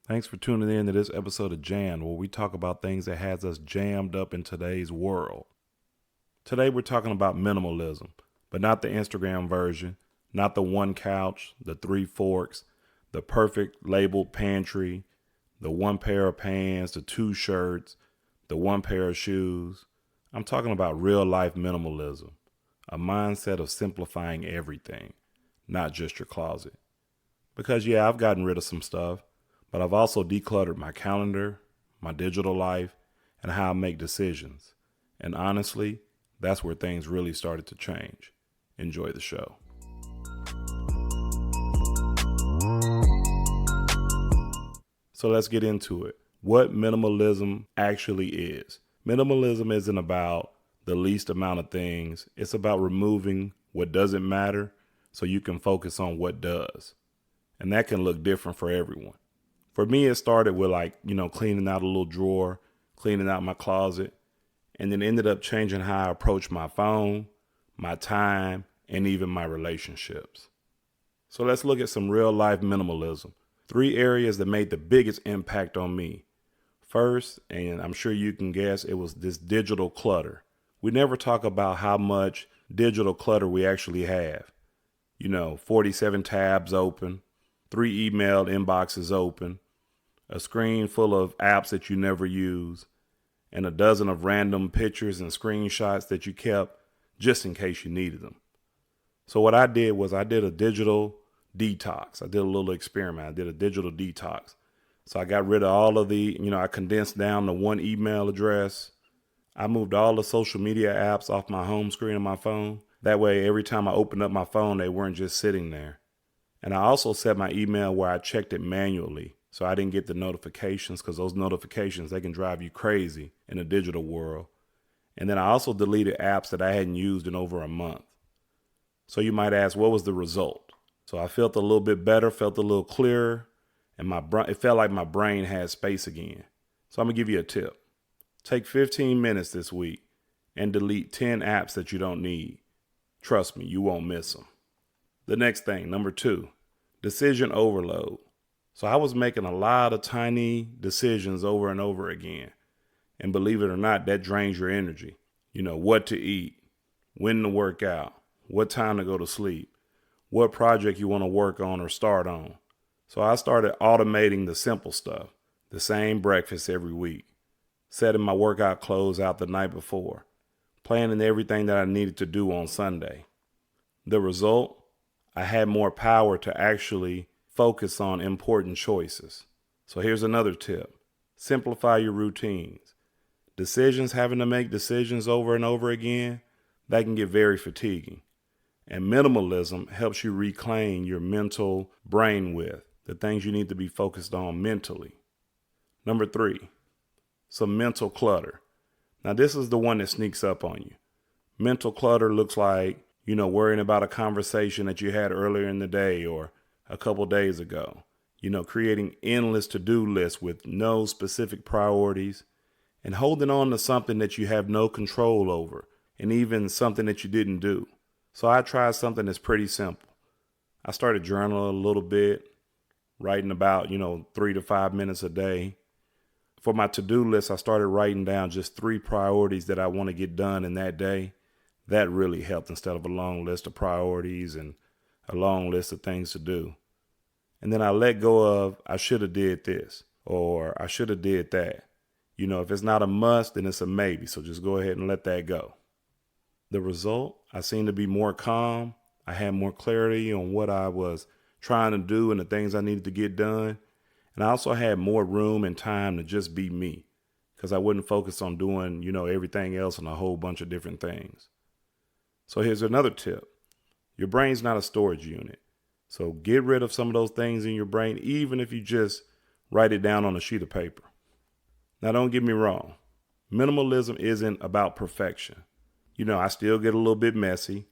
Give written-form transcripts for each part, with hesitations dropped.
Thanks for tuning in to this episode of Jam, where we talk about things that has us jammed up in today's world. Today we're talking about minimalism, but not the Instagram version, not the one couch, the three forks, the perfect labeled pantry, the one pair of pants, the two shirts, the one pair of shoes. I'm talking about real life minimalism, a mindset of simplifying everything, not just your closet. Because yeah, I've gotten rid of some stuff, but I've also decluttered my calendar, my digital life, and how I make decisions. And honestly, that's where things really started to change. Enjoy the show. So let's get into it. What minimalism actually is. Minimalism isn't about the least amount of things. It's about removing what doesn't matter so you can focus on what does. And that can look different for everyone. For me, it started with cleaning out a little drawer, cleaning out my closet, and then ended up changing how I approach my phone, my time, and even my relationships. So let's look at some real life minimalism. 3 areas that made the biggest impact on me. First, and I'm sure you can guess, it was this digital clutter. We never talk about how much digital clutter we actually have. 47 tabs open, 3 email inboxes open, a screen full of apps that you never use, and a dozen of random pictures and screenshots that you kept just in case you needed them. So what I did was I did a digital detox. I did a little experiment. I did a digital detox. So I got rid of all of I condensed down to one email address. I moved all the social media apps off my home screen of my phone. That way, every time I opened up my phone, they weren't just sitting there. And I also set my email where I checked it manually. So I didn't get the notifications, because those notifications, they can drive you crazy in the digital world. And then I also deleted apps that I hadn't used in over a month. So you might ask, what was the result? So I felt a little bit better, felt a little clearer, and it felt like my brain had space again. So I'm going to give you a tip. Take 15 minutes this week and delete 10 apps that you don't need. Trust me, you won't miss them. The next thing, number 2, decision overload. So I was making a lot of tiny decisions over and over again. And believe it or not, that drains your energy. What to eat, when to work out, what time to go to sleep, what project you want to work on or start on. So I started automating the simple stuff, the same breakfast every week, setting my workout clothes out the night before, planning everything that I needed to do on Sunday. The result, I had more power to actually focus on important choices. So here's another tip. Simplify your routines. Having to make decisions over and over again, that can get very fatiguing. And minimalism helps you reclaim your mental brainwidth, the things you need to be focused on mentally. Number 3, some mental clutter. Now this is the one that sneaks up on you. Mental clutter looks like, worrying about a conversation that you had earlier in the day or a couple days ago. Creating endless to-do lists with no specific priorities and holding on to something that you have no control over and even something that you didn't do. So I tried something that's pretty simple. I started journaling a little bit, writing about, 3 to 5 minutes a day. For my to-do list, I started writing down just 3 priorities that I want to get done in that day. That really helped instead of a long list of priorities and a long list of things to do. And then I let go of, I should have did this or I should have did that. If it's not a must, then it's a maybe. So just go ahead and let that go. The result, I seemed to be more calm. I had more clarity on what I was trying to do and the things I needed to get done. And I also had more room and time to just be me, because I wouldn't focus on doing, everything else and a whole bunch of different things. So here's another tip. Your brain's not a storage unit. So get rid of some of those things in your brain, even if you just write it down on a sheet of paper. Now, don't get me wrong. Minimalism isn't about perfection. I still get a little bit messy.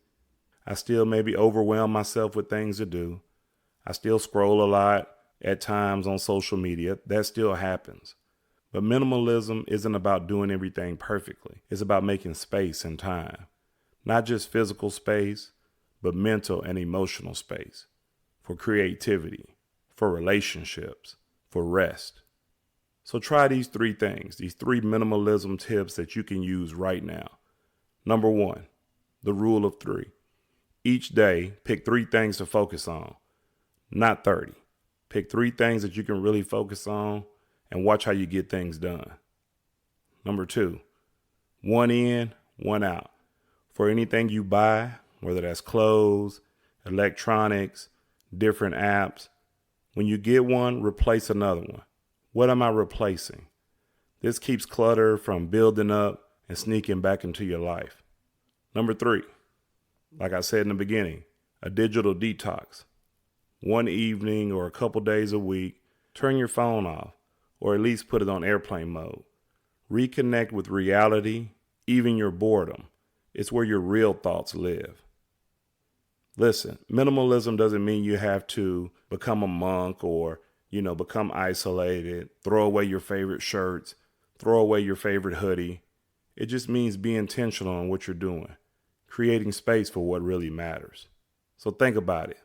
I still maybe overwhelm myself with things to do. I still scroll a lot at times on social media. That still happens. But minimalism isn't about doing everything perfectly. It's about making space and time. Not just physical space, but mental and emotional space for creativity, for relationships, for rest. So try these 3 things, these 3 minimalism tips that you can use right now. Number 1, the rule of 3. Each day, pick 3 things to focus on, not 30. Pick 3 things that you can really focus on and watch how you get things done. Number 2, 1 in, 1 out. For anything you buy, whether that's clothes, electronics, different apps, when you get one, replace another one. What am I replacing? This keeps clutter from building up and sneaking back into your life. Number 3, like I said in the beginning, a digital detox. One evening or a couple days a week, turn your phone off or at least put it on airplane mode. Reconnect with reality, even your boredom. It's where your real thoughts live. Listen, minimalism doesn't mean you have to become a monk or, become isolated, throw away your favorite shirts, throw away your favorite hoodie. It just means be intentional on what you're doing, creating space for what really matters. So think about it.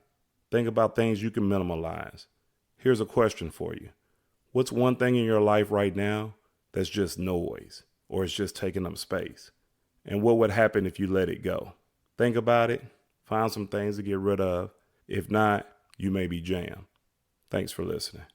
Think about things you can minimalize. Here's a question for you. What's one thing in your life right now that's just noise or it's just taking up space? And what would happen if you let it go? Think about it. Find some things to get rid of. If not, you may be jammed. Thanks for listening.